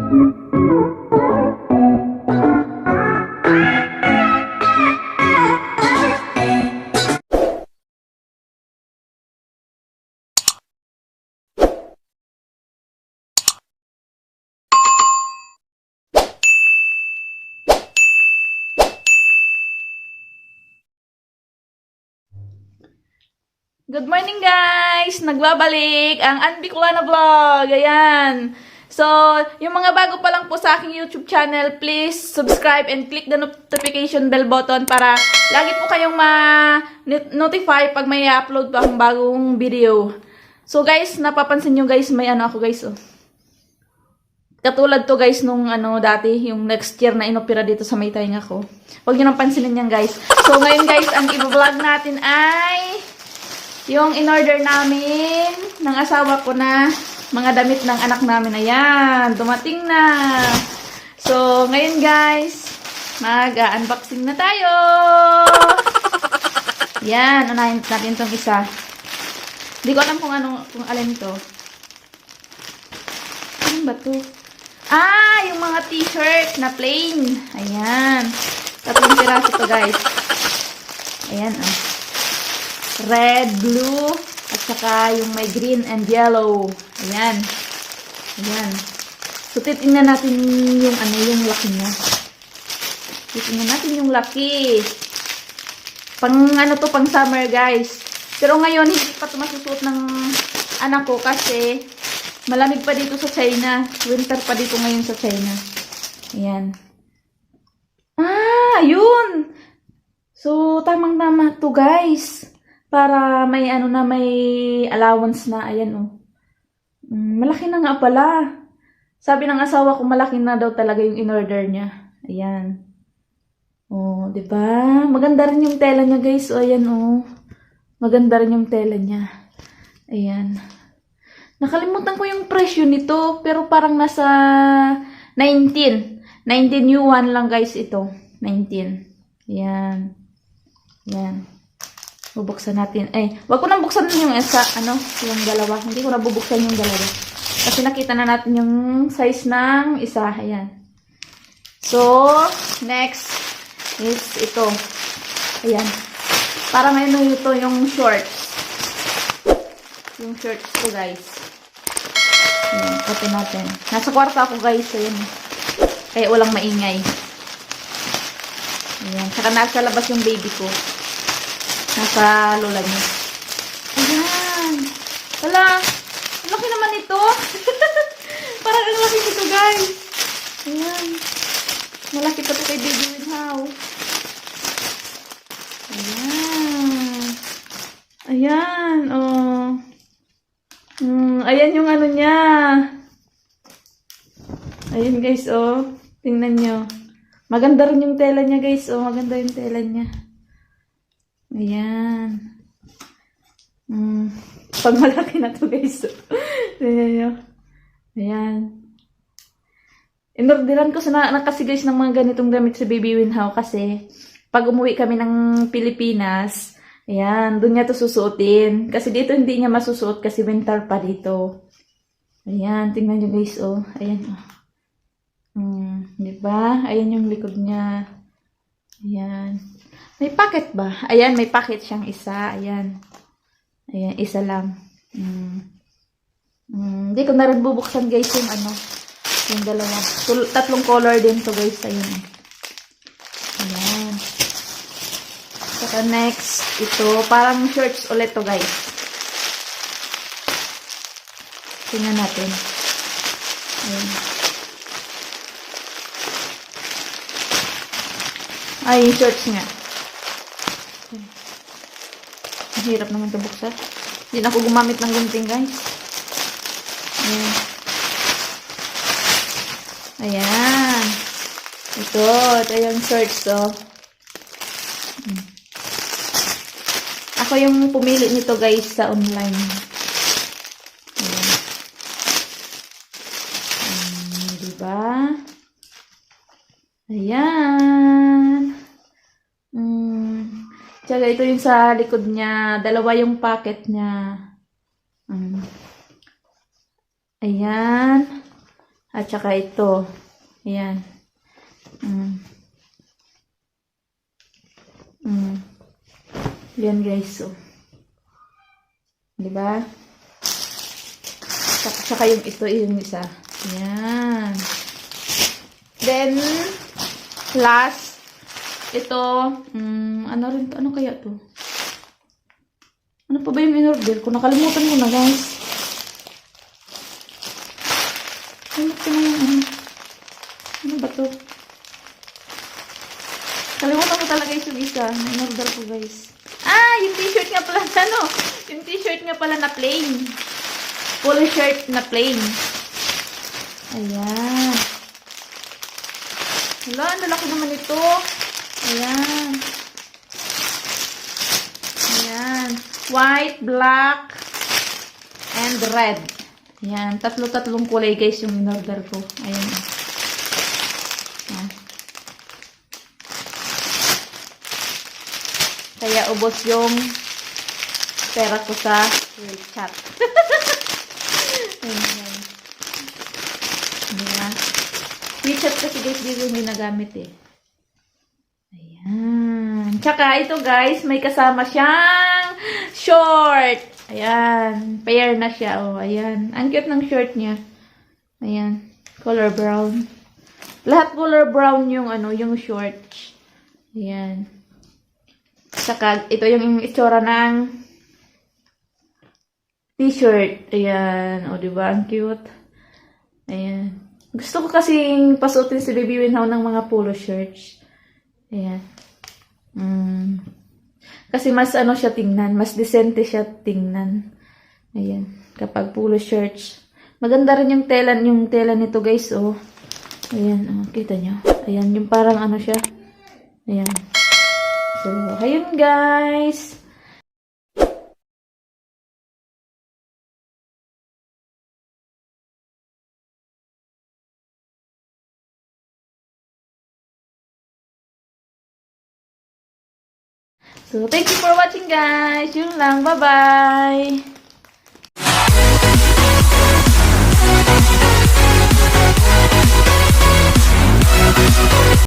Good morning guys! Nagbabalik ang Anbicolana Vlog. Ayan. So, yung mga bago pa lang po sa aking YouTube channel, please subscribe and click the notification bell button para lagi po kayong ma-notify pag may upload pa akong bagong video. So guys, napapansin nyo guys, may ano ako guys. Oh. Katulad to guys nung dati, yung next year na inopera dito sa may tainga ko. Huwag nyo nang pansinin yan guys. So ngayon guys, ang i-vlog natin ay yung in-order namin ng asawa ko na mga damit ng anak namin. Ayan, dumating na. So, ngayon guys, mag-unboxing na tayo. Yan, unahin natin itong isa. Hindi ko alam kung alin to. Ano ba to? Ah, yung mga t-shirt na plain. Ayan. Tatlong piraso to guys. Ayan, oh. Red, blue, at saka yung may green and yellow. Ayan. Ayan. So, titingnan natin yung laki niya. Titingnan natin yung laki. Pang pang summer guys. Pero ngayon, hindi pa ito masusuot ng anak ko kasi malamig pa dito sa China. Winter pa dito ngayon sa China. Ayan. Ah, yun! So, tamang-tama to guys. Para may may allowance na. Ayan oh. Malaki na nga pala. Sabi ng asawa ko malaki na daw talaga yung in-order niya. Ayan. Oh, 'di ba? Maganda rin yung tela niya, guys. Oh, ayan oh. Maganda rin yung tela niya. Ayan. Nakalimutan ko yung presyo nito, pero parang nasa 19 yuan lang guys ito. 19. Ayan. Ayan. Bubuksan natin. Ay, wag ko nang buksan yung isa, yung dalawa. Hindi ko na bubuksan yung dalawa. Kasi nakita na natin yung size ng isa. Ayan. So, next is ito. Ayan. Para ngayon ito yung shorts. Yung shorts ko, guys. Ayan, open natin. Nasa kwarto ako, guys. Ayan. Kaya walang maingay. Ayan. Saka nasa labas yung baby ko. Nasa lola niya. Ayan. Wala. Laki naman ito. Parang ang laki nito, guys. Ayan. Malaki pa ito kay Baby Winhow. Ayan. Ayan. Oh. Ayan yung niya. Ayan, guys, oh. Tingnan nyo. Maganda rin yung tela niya, guys. Oh, maganda yung tela niya. Ayan. Pag malaki na to guys. Ayan nyo. Ayan. Inorderan ko na kasi guys ng mga ganitong damit sa Baby Winhow kasi pag umuwi kami ng Pilipinas, ayan, doon niya to susuotin. Kasi dito hindi niya masusuot kasi winter pa dito. Ayan, tingnan nyo guys, oh. Ayan, oh. Diba? Ayan yung likod niya. Ayan. May packet ba? Ayan, may packet siyang isa. Ayan. Ayan, isa lang. Hindi ko na rin bubuksan guys yung yung dalawa. Tatlong color din to guys. Ayan. Ayan. Saka next, ito. Parang shorts ulit to guys. Tingnan natin. Ayan. Ay, yung shorts nga. Ang hirap naman ito buksan. Hindi na ako gumamit ng gunting, guys. Ayan. Ayan. Ito yung shorts, oh. Ako yung pumili nito, guys, sa online. Ayan. Diba? Ayan. Tsaka ito yung sa likod niya. Dalawa yung pocket niya. Ayan. At saka ito. Ayan. Yan guys, so. Diba? Tsaka yung ito, yung isa. Ayan. Then, last, ito, ano rin to? Ano kaya to? Ano pa ba yung in-order ko? Nakalimutan ko na, guys. Ano pa na yung ano ba to? Kalimutan ko talaga yung isa. In-order ko, guys. Ah! Yung t-shirt nga pala, ano? Yung t-shirt nga pala na plain. Polo shirt na plain. Ayan. Wala, ang lalaki naman ito. Ayan. Ayan. White, black, and red. Ayan. Tatlong kulay guys yung in-order ko. Ayan. Ayan. Kaya ubos yung pera ko sa WeChat. Ayan. Ayan. WeChat kasi guys, dito yung ginagamit eh. Ayan. Tsaka ito guys, may kasama siyang short. Ayan. Pair na siya. Oh, ayan. Ang cute ng short niya. Ayan. Color brown. Lahat color brown yung ano, yung shorts. Ayan. Tsaka ito yung itsura ng t-shirt. Ayan. O, diba? Ang cute. Ayan. Gusto ko kasing pasuotin si Baby Winhow ng mga polo shirts. Ayan. Kasi mas ano siya tingnan. Mas decente siya tingnan. Ayan. Kapag polo shirts. Maganda rin yung tela nito guys. Oh. Ayan. Oh, kita nyo. Ayan. Yung parang ano siya. Ayan. So, ayun guys. So, thank you for watching guys. Yun lang. Bye-bye.